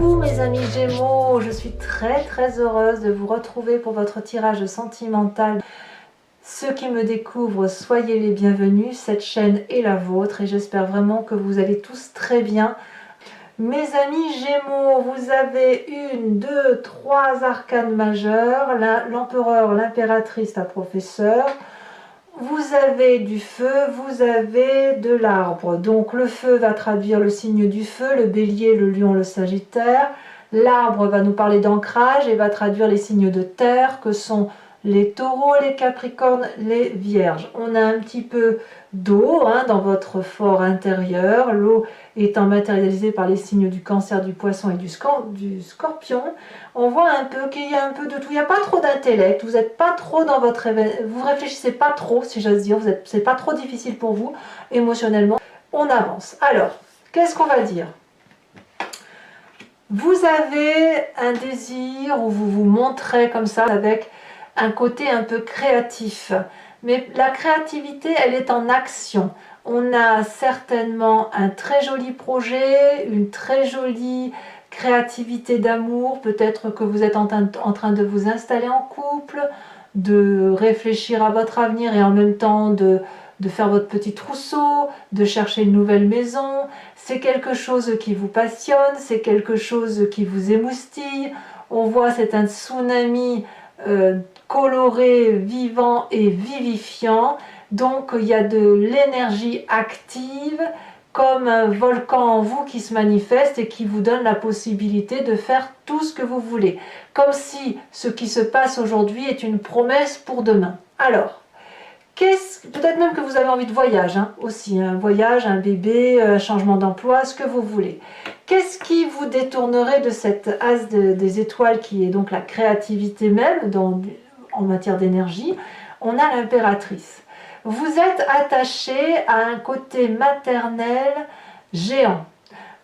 Coucou mes amis Gémeaux, je suis très heureuse de vous retrouver pour votre tirage sentimental. Ceux qui me découvrent, soyez les bienvenus, cette chaîne est la vôtre et j'espère vraiment que vous allez tous très bien. Mes amis Gémeaux, vous avez une, deux, trois arcanes majeures, l'empereur, l'impératrice, la professeure. Vous avez du feu, vous avez de l'arbre. Donc le feu va traduire le signe du feu, le bélier, le lion, le sagittaire. L'arbre va nous parler d'ancrage et va traduire les signes de terre que sont les taureaux, les capricornes, les vierges. On a un petit peu d'eau dans votre fort intérieur. L'eau étant matérialisée par les signes du cancer, du poisson et du scorpion. On voit un peu qu'il y a un peu de tout. Il n'y a pas trop d'intellect. Vous n'êtes pas trop dans votre vous réfléchissez pas trop, si j'ose dire. C'est pas trop difficile pour vous émotionnellement. On avance. Alors, qu'est-ce qu'on va dire ? Vous avez un désir où vous vous montrez comme ça avec un côté un peu créatif. Mais la créativité, elle est en action. On a certainement un très joli projet, une très jolie créativité d'amour. Peut-être que vous êtes en train de vous installer en couple, de réfléchir à votre avenir et en même temps de faire votre petit trousseau, de chercher une nouvelle maison. C'est quelque chose qui vous passionne, c'est quelque chose qui vous émoustille. On voit c'est un tsunami coloré, vivant et vivifiant. Donc il y a de l'énergie active comme un volcan en vous qui se manifeste et qui vous donne la possibilité de faire tout ce que vous voulez. Comme si ce qui se passe aujourd'hui est une promesse pour demain. Alors, peut-être même que vous avez envie de voyage aussi, un voyage, un bébé, un changement d'emploi, ce que vous voulez. Qu'est-ce qui vous détournerait de cette as des étoiles qui est donc la créativité même en matière d'énergie? On a l'impératrice. Vous êtes attaché à un côté maternel géant.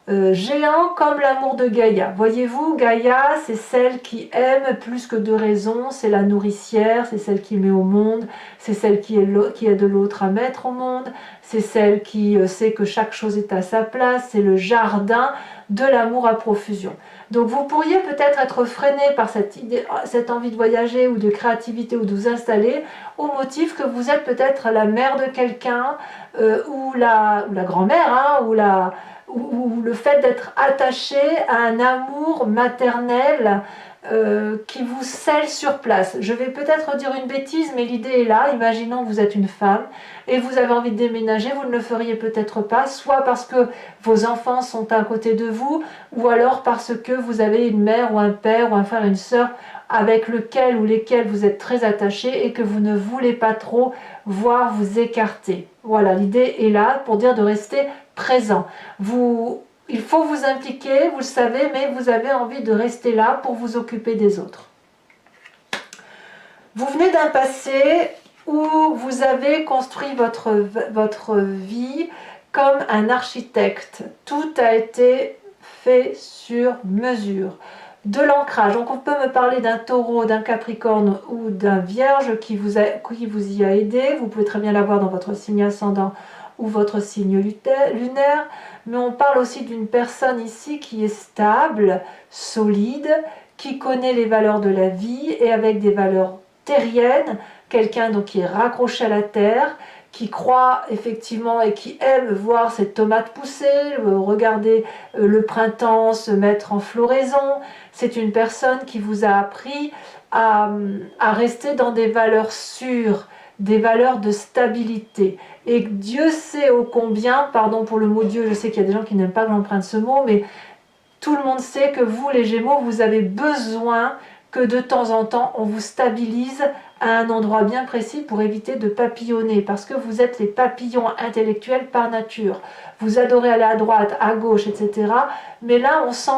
Géant comme l'amour de Gaïa. Voyez-vous, Gaïa, c'est celle qui aime plus que de raison, c'est la nourricière, c'est celle qui met au monde, c'est celle qui a de l'autre à mettre au monde, c'est celle qui sait que chaque chose est à sa place, c'est le jardin de l'amour à profusion. Donc vous pourriez peut-être être freiné par cette envie de voyager ou de créativité ou de vous installer au motif que vous êtes peut-être la mère de quelqu'un ou la grand-mère ou le fait d'être attaché à un amour maternel qui vous scelle sur place. Je vais peut-être dire une bêtise, mais l'idée est là. Imaginons que vous êtes une femme et vous avez envie de déménager, vous ne le feriez peut-être pas, soit parce que vos enfants sont à côté de vous, ou alors parce que vous avez une mère ou un père ou un frère, une sœur avec lequel ou lesquels vous êtes très attaché et que vous ne voulez pas trop voir vous écarter. Voilà, l'idée est là pour dire de rester présent. Il faut vous impliquer, vous le savez, mais vous avez envie de rester là pour vous occuper des autres. Vous venez d'un passé où vous avez construit votre vie comme un architecte. Tout a été fait sur mesure. De l'ancrage, donc on peut me parler d'un taureau, d'un capricorne ou d'un vierge qui vous y a aidé. Vous pouvez très bien l'avoir dans votre signe ascendant ou votre signe lunaire, mais on parle aussi d'une personne ici qui est stable, solide, qui connaît les valeurs de la vie et avec des valeurs terriennes, quelqu'un donc qui est raccroché à la terre, qui croit effectivement et qui aime voir cette tomate pousser, regarder le printemps se mettre en floraison. C'est une personne qui vous a appris à rester dans des valeurs sûres, des valeurs de stabilité. Et Dieu sait ô combien, pardon pour le mot Dieu, je sais qu'il y a des gens qui n'aiment pas que j'emprunte ce mot, mais tout le monde sait que vous, les Gémeaux, vous avez besoin que de temps en temps, on vous stabilise à un endroit bien précis pour éviter de papillonner, parce que vous êtes les papillons intellectuels par nature. Vous adorez aller à droite, à gauche, etc. Mais là, on sent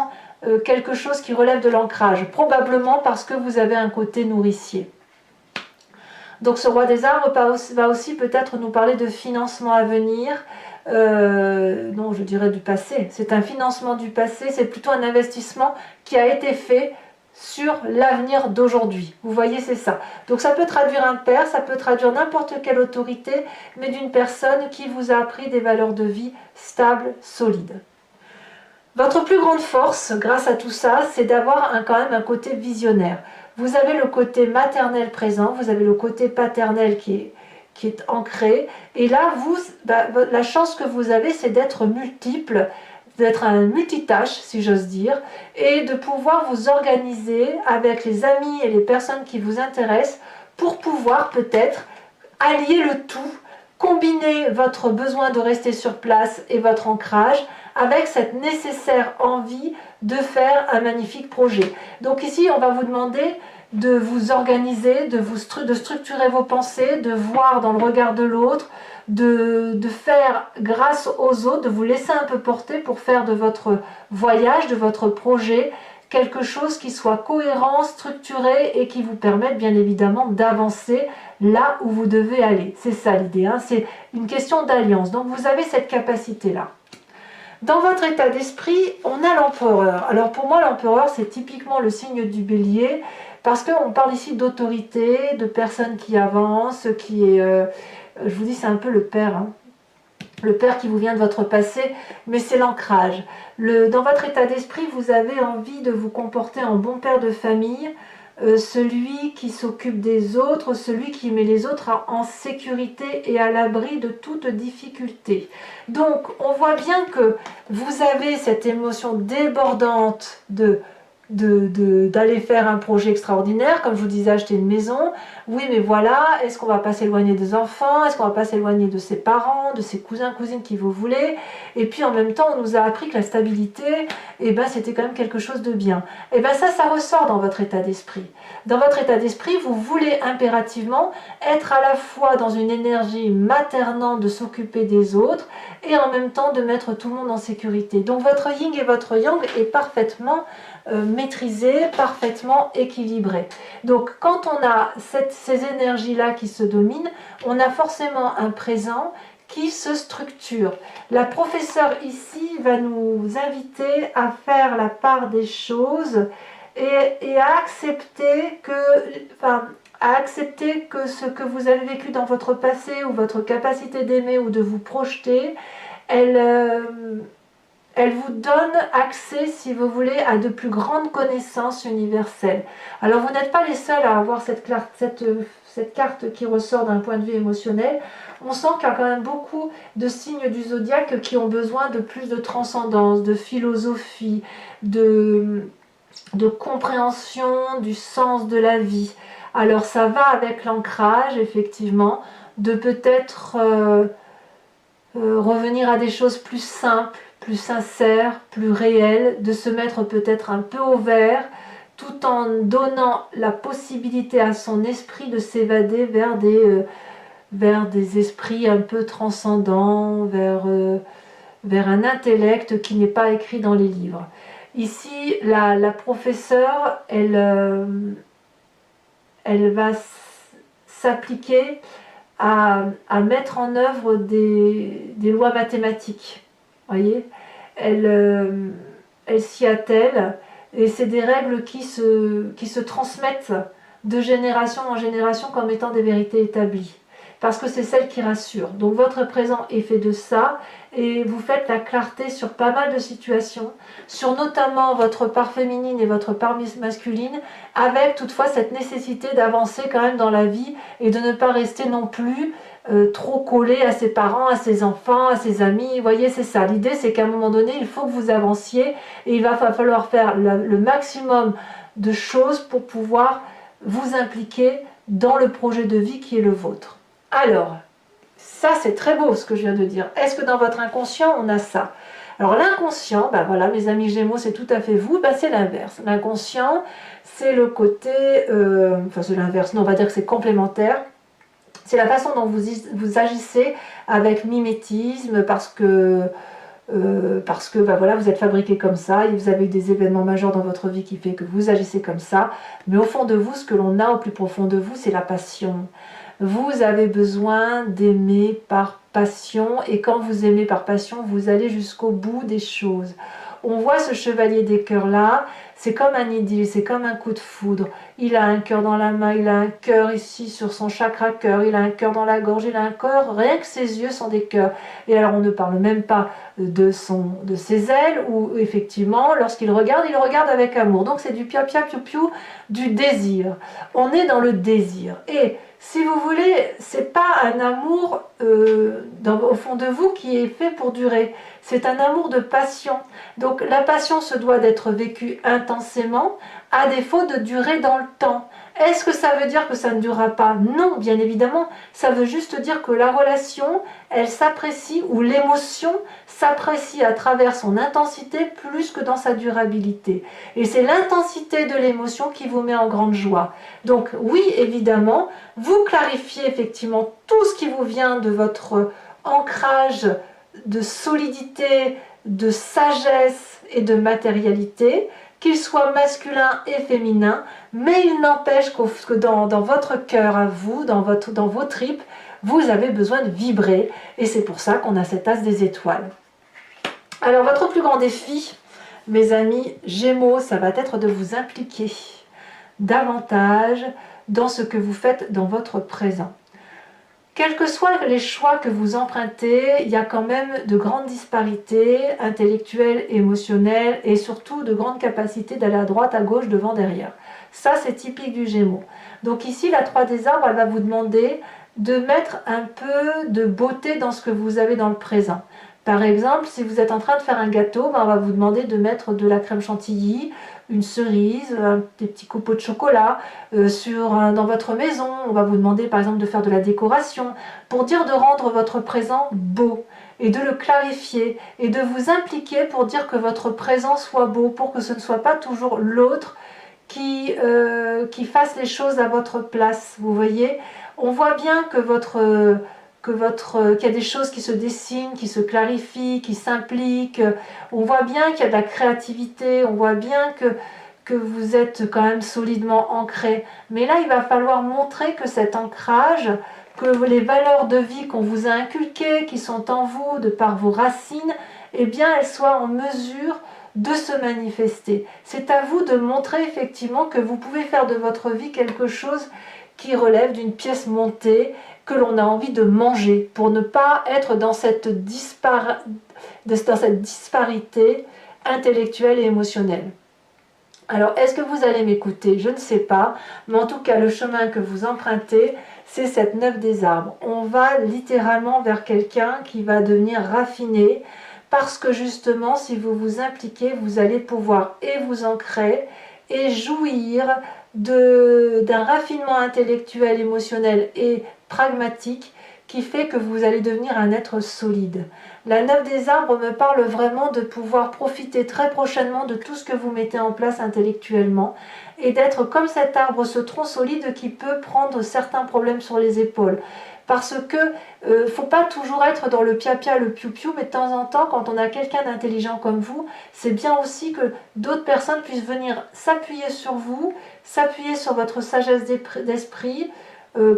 quelque chose qui relève de l'ancrage, probablement parce que vous avez un côté nourricier. Donc ce roi des arbres va aussi peut-être nous parler de financement à venir, non je dirais du passé, c'est un financement du passé, c'est plutôt un investissement qui a été fait sur l'avenir d'aujourd'hui. Vous voyez, c'est ça. Donc ça peut traduire un père, ça peut traduire n'importe quelle autorité, mais d'une personne qui vous a appris des valeurs de vie stables, solides. Votre plus grande force, grâce à tout ça, c'est d'avoir quand même un côté visionnaire. Vous avez le côté maternel présent, vous avez le côté paternel qui est ancré. Et là, la chance que vous avez, c'est d'être multiple, d'être un multitâche, si j'ose dire, et de pouvoir vous organiser avec les amis et les personnes qui vous intéressent pour pouvoir peut-être allier le tout, combiner votre besoin de rester sur place et votre ancrage avec cette nécessaire envie de faire un magnifique projet. Donc ici, on va vous demander de vous organiser, de structurer vos pensées, de voir dans le regard de l'autre, de faire grâce aux autres, de vous laisser un peu porter pour faire de votre voyage, de votre projet, quelque chose qui soit cohérent, structuré et qui vous permette bien évidemment d'avancer là où vous devez aller. C'est ça l'idée, hein, c'est une question d'alliance. Donc vous avez cette capacité-là. Dans votre état d'esprit, on a l'empereur. Alors pour moi, l'empereur, c'est typiquement le signe du bélier, parce qu'on parle ici d'autorité, de personnes qui avancent, qui est... je vous dis, c'est un peu le père, hein. Le père qui vous vient de votre passé, mais c'est l'ancrage. Dans votre état d'esprit, vous avez envie de vous comporter en bon père de famille, celui qui s'occupe des autres, celui qui met les autres en sécurité et à l'abri de toute difficulté. Donc, on voit bien que vous avez cette émotion débordante d'aller faire un projet extraordinaire, comme je vous disais, acheter une maison. Oui, mais voilà, est-ce qu'on va pas s'éloigner des enfants? Est-ce qu'on va pas s'éloigner de ses parents, de ses cousins, cousines qui vous voulez? Et puis en même temps, on nous a appris que la stabilité, eh ben, c'était quand même quelque chose de bien. Et bien ça ressort dans votre état d'esprit. Dans votre état d'esprit, vous voulez impérativement être à la fois dans une énergie maternante de s'occuper des autres et en même temps de mettre tout le monde en sécurité. Donc votre yin et votre yang est parfaitement maîtrisé, parfaitement équilibré. Donc quand on a ces énergies-là qui se dominent, on a forcément un présent qui se structure. La professeure ici va nous inviter à faire la part des choses et à accepter que ce que vous avez vécu dans votre passé ou votre capacité d'aimer ou de vous projeter, elle vous donne accès, si vous voulez, à de plus grandes connaissances universelles. Alors vous n'êtes pas les seuls à avoir cette carte qui ressort d'un point de vue émotionnel. On sent qu'il y a quand même beaucoup de signes du zodiaque qui ont besoin de plus de transcendance, de philosophie, de compréhension du sens de la vie. Alors ça va avec l'ancrage, effectivement, de peut-être revenir à des choses plus simples, plus sincères, plus réelles, de se mettre peut-être un peu au vert, tout en donnant la possibilité à son esprit de s'évader vers des esprits un peu transcendants, vers un intellect qui n'est pas écrit dans les livres. Ici, la professeure, elle va s'appliquer à mettre en œuvre des lois mathématiques. Voyez, elle s'y attelle et c'est des règles qui se transmettent de génération en génération comme étant des vérités établies. Parce que c'est celle qui rassure. Donc votre présent est fait de ça et vous faites la clarté sur pas mal de situations, sur notamment votre part féminine et votre part masculine, avec toutefois cette nécessité d'avancer quand même dans la vie et de ne pas rester non plus trop collé à ses parents, à ses enfants, à ses amis. Vous voyez, c'est ça. L'idée, c'est qu'à un moment donné, il faut que vous avanciez et il va falloir faire le maximum de choses pour pouvoir vous impliquer dans le projet de vie qui est le vôtre. Alors, ça c'est très beau ce que je viens de dire. Est-ce que dans votre inconscient, on a ça? Alors l'inconscient, ben voilà, mes amis Gémeaux, c'est tout à fait vous, ben c'est l'inverse. L'inconscient, c'est le côté... enfin, c'est l'inverse, non, on va dire que c'est complémentaire. C'est la façon dont vous agissez avec mimétisme, parce que ben voilà, vous êtes fabriqué comme ça, et vous avez eu des événements majeurs dans votre vie qui fait que vous agissez comme ça. Mais au fond de vous, ce que l'on a au plus profond de vous, c'est la passion. Vous avez besoin d'aimer par passion, et quand vous aimez par passion, vous allez jusqu'au bout des choses. On voit ce chevalier des cœurs là, c'est comme un idylle, c'est comme un coup de foudre. Il a un cœur dans la main, il a un cœur ici sur son chakra cœur, il a un cœur dans la gorge, il a un cœur, rien que ses yeux sont des cœurs. Et alors on ne parle même pas de ses ailes, où effectivement, lorsqu'il regarde, il regarde avec amour. Donc c'est du pia pia piou piou, du désir. On est dans le désir. Et si vous voulez, c'est pas un amour au fond de vous qui est fait pour durer. C'est un amour de passion. Donc la passion se doit d'être vécue intensément, à défaut de durer dans le temps. Est-ce que ça veut dire que ça ne durera pas? Non, bien évidemment. Ça veut juste dire que la relation, elle s'apprécie, ou l'émotion s'apprécie à travers son intensité plus que dans sa durabilité. Et c'est l'intensité de l'émotion qui vous met en grande joie. Donc oui, évidemment, vous clarifiez effectivement tout ce qui vous vient de votre ancrage de solidité, de sagesse et de matérialité, qu'il soit masculin et féminin, mais il n'empêche que dans votre cœur à vous, dans vos tripes, vous avez besoin de vibrer, et c'est pour ça qu'on a cet as des étoiles. Alors votre plus grand défi, mes amis Gémeaux, ça va être de vous impliquer davantage dans ce que vous faites dans votre présent. Quels que soient les choix que vous empruntez, il y a quand même de grandes disparités intellectuelles, émotionnelles et surtout de grandes capacités d'aller à droite, à gauche, devant, derrière. Ça, c'est typique du Gémeaux. Donc ici, la 3 des arbres, elle va vous demander de mettre un peu de beauté dans ce que vous avez dans le présent. Par exemple, si vous êtes en train de faire un gâteau, on va vous demander de mettre de la crème chantilly, une cerise, des petits copeaux de chocolat dans votre maison. On va vous demander par exemple de faire de la décoration pour dire de rendre votre présent beau et de le clarifier et de vous impliquer pour dire que votre présent soit beau, pour que ce ne soit pas toujours l'autre qui fasse les choses à votre place. Vous voyez, on voit bien que qu'il y a des choses qui se dessinent, qui se clarifient, qui s'impliquent. On voit bien qu'il y a de la créativité, on voit bien que vous êtes quand même solidement ancré. Mais là, il va falloir montrer que cet ancrage, que les valeurs de vie qu'on vous a inculquées, qui sont en vous de par vos racines, eh bien, elles soient en mesure de se manifester. C'est à vous de montrer effectivement que vous pouvez faire de votre vie quelque chose qui relève d'une pièce montée, que l'on a envie de manger, pour ne pas être dans cette disparité intellectuelle et émotionnelle. Alors, est-ce que vous allez m'écouter? Je ne sais pas, mais en tout cas, le chemin que vous empruntez, c'est cette 9 des arbres. On va littéralement vers quelqu'un qui va devenir raffiné, parce que justement, si vous vous impliquez, vous allez pouvoir et vous ancrer, et jouir d'un raffinement intellectuel, émotionnel et pragmatique qui fait que vous allez devenir un être solide. La 9 des arbres me parle vraiment de pouvoir profiter très prochainement de tout ce que vous mettez en place intellectuellement et d'être comme cet arbre, ce tronc solide qui peut prendre certains problèmes sur les épaules. Parce que faut pas toujours être dans le pia-pia, le piou-piou, mais de temps en temps, quand on a quelqu'un d'intelligent comme vous, c'est bien aussi que d'autres personnes puissent venir s'appuyer sur vous, s'appuyer sur votre sagesse d'esprit,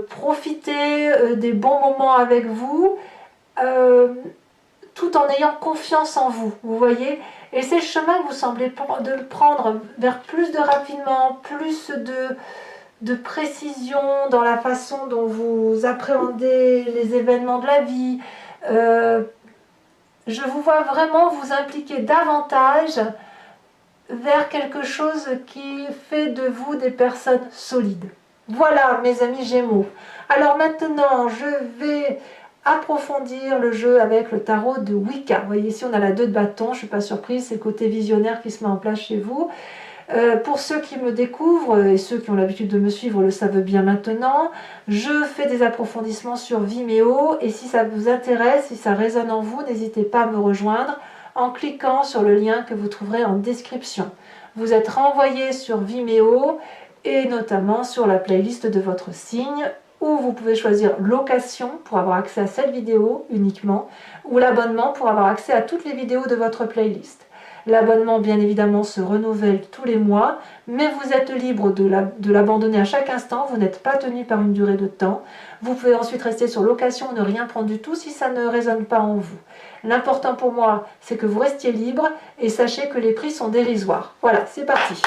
profiter des bons moments avec vous, tout en ayant confiance en vous, vous voyez. Et c'est le chemin que vous semblez de prendre vers plus de raffinement, plus de précision dans la façon dont vous appréhendez les événements de la vie. Je vous vois vraiment vous impliquer davantage vers quelque chose qui fait de vous des personnes solides. Voilà, mes amis Gémeaux. Alors maintenant, je vais approfondir le jeu avec le tarot de Wicca. Vous voyez, ici on a la 2 de bâton, je ne suis pas surprise, c'est le côté visionnaire qui se met en place chez vous. Pour ceux qui me découvrent, et ceux qui ont l'habitude de me suivre le savent bien maintenant, je fais des approfondissements sur Vimeo, et si ça vous intéresse, si ça résonne en vous, n'hésitez pas à me rejoindre en cliquant sur le lien que vous trouverez en description. Vous êtes renvoyé sur Vimeo, et notamment sur la playlist de votre signe, où vous pouvez choisir location pour avoir accès à cette vidéo uniquement, ou l'abonnement pour avoir accès à toutes les vidéos de votre playlist. L'abonnement, bien évidemment, se renouvelle tous les mois, mais vous êtes libre de l'abandonner à chaque instant. Vous n'êtes pas tenu par une durée de temps. Vous pouvez ensuite rester sur location, ne rien prendre du tout si ça ne résonne pas en vous. L'important pour moi, c'est que vous restiez libre et sachez que les prix sont dérisoires. Voilà, c'est parti.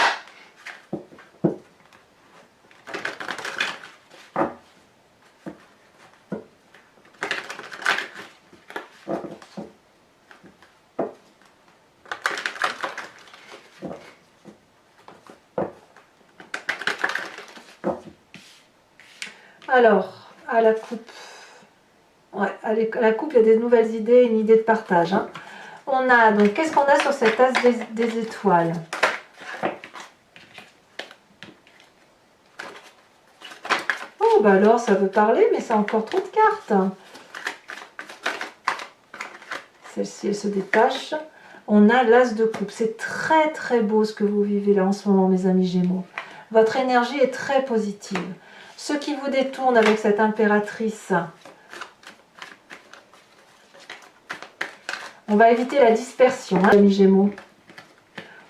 Alors, à la coupe, ouais, à la coupe, il y a des nouvelles idées, une idée de partage. Hein. On a, donc, qu'est-ce qu'on a sur cette as des étoiles? Oh, bah alors, ça veut parler, mais c'est encore trop de cartes. Celle-ci, elle se détache. On a l'as de coupe. C'est très, très beau ce que vous vivez là en ce moment, mes amis Gémeaux. Votre énergie est très positive. Ce qui vous détourne avec cette impératrice, on va éviter la dispersion, hein, amis Gémeaux.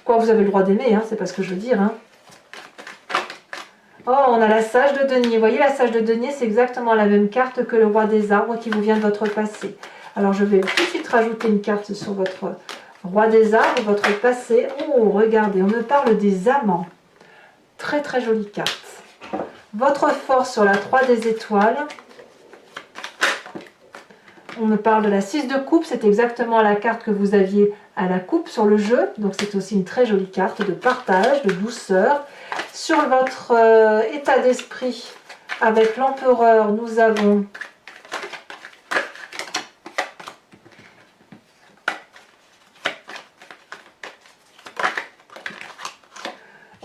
Quoi, vous avez le droit d'aimer, hein, c'est pas ce que je veux dire. Hein. Oh, on a la sage de denier. Vous voyez, la sage de denier, c'est exactement la même carte que le roi des arbres qui vous vient de votre passé. Alors, je vais tout de suite rajouter une carte sur votre roi des arbres, votre passé. Oh, regardez, on me parle des amants. Très, très jolie carte. Votre force sur la 3 des étoiles. On me parle de la 6 de coupe, c'est exactement la carte que vous aviez à la coupe sur le jeu. Donc c'est aussi une très jolie carte de partage, de douceur. Sur votre état d'esprit, avec l'empereur, nous avons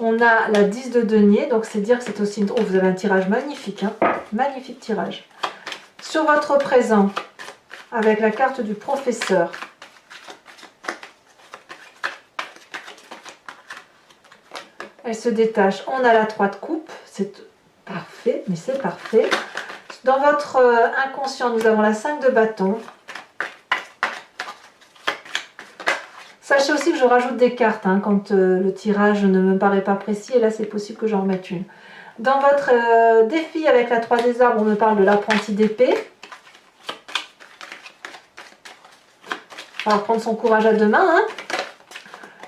on a la 10 de denier, donc c'est dire que c'est aussi... Oh, vous avez un tirage magnifique, hein, magnifique tirage. Sur votre présent, avec la carte du professeur, elle se détache. On a la 3 de coupe, c'est parfait, mais c'est parfait. Dans votre inconscient, nous avons la 5 de bâton. Sachez aussi que je rajoute des cartes hein, quand le tirage ne me paraît pas précis, et là c'est possible que j'en remette une. Dans votre défi avec la 3 des arbres, on me parle de l'apprenti d'épée. On va prendre son courage à deux mains. Hein.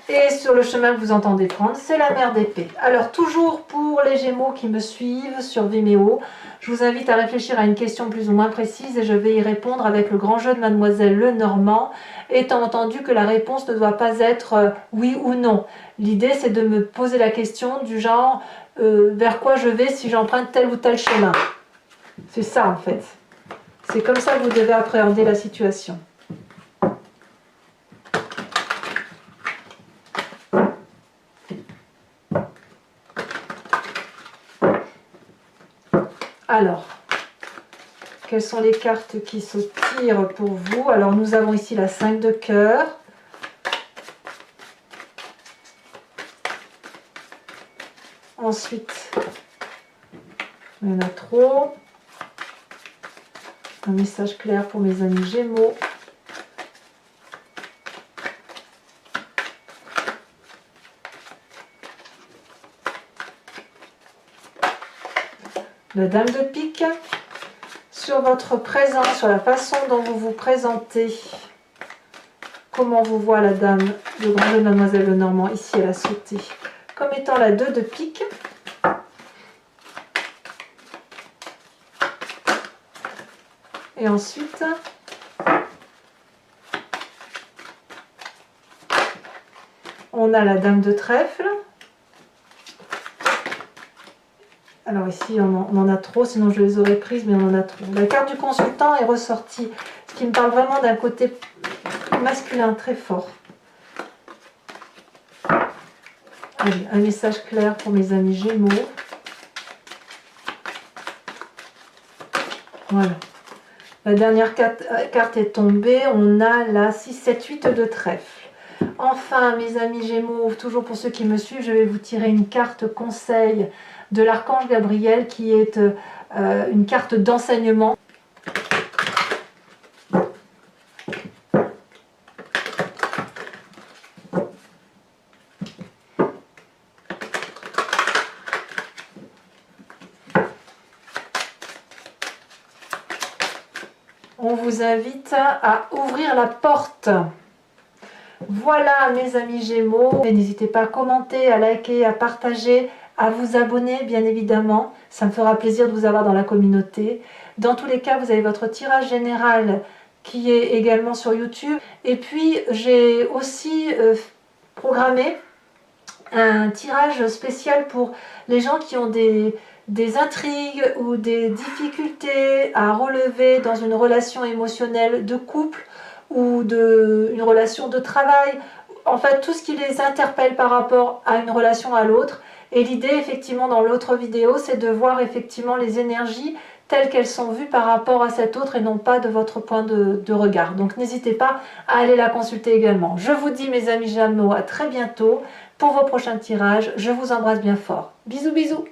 Et sur le chemin que vous entendez prendre, c'est la mère d'épée. Alors toujours pour les Gémeaux qui me suivent sur Vimeo, je vous invite à réfléchir à une question plus ou moins précise et je vais y répondre avec le grand jeu de Mademoiselle Lenormand, étant entendu que la réponse ne doit pas être oui ou non. L'idée c'est de me poser la question du genre vers quoi je vais si j'emprunte tel ou tel chemin. C'est ça en fait. C'est comme ça que vous devez appréhender la situation. Alors, quelles sont les cartes qui se tirent pour vous? Alors, nous avons ici la 5 de cœur. Ensuite, il y en a trop. Un message clair pour mes amis Gémeaux. La dame de pique, sur votre présent, sur la façon dont vous vous présentez, comment vous voit la dame de grand jeu de Mademoiselle Lenormand, ici elle a sauté, comme étant la 2 de pique. Et ensuite, on a la dame de trèfle. Alors ici, on en a trop, sinon je les aurais prises, mais on en a trop. La carte du consultant est ressortie, ce qui me parle vraiment d'un côté masculin très fort. Allez, un message clair pour mes amis Gémeaux. Voilà. La dernière carte est tombée, on a la 6, 7, 8 de trèfle. Enfin, mes amis Gémeaux, toujours pour ceux qui me suivent, je vais vous tirer une carte conseil de l'archange Gabriel qui est une carte d'enseignement. on vous invite à ouvrir la porte. Voilà mes amis Gémeaux, n'hésitez pas à commenter, à liker, à partager, à vous abonner bien évidemment, ça me fera plaisir de vous avoir dans la communauté. Dans tous les cas, vous avez votre tirage général qui est également sur YouTube. Et puis j'ai aussi programmé un tirage spécial pour les gens qui ont des intrigues ou des difficultés à relever dans une relation émotionnelle de couple ou une relation de travail, en fait tout ce qui les interpelle par rapport à une relation à l'autre. Et l'idée effectivement dans l'autre vidéo, c'est de voir effectivement les énergies telles qu'elles sont vues par rapport à cet autre et non pas de votre point de regard. Donc n'hésitez pas à aller la consulter également. Je vous dis mes amis Gémeaux à très bientôt pour vos prochains tirages. Je vous embrasse bien fort. Bisous bisous.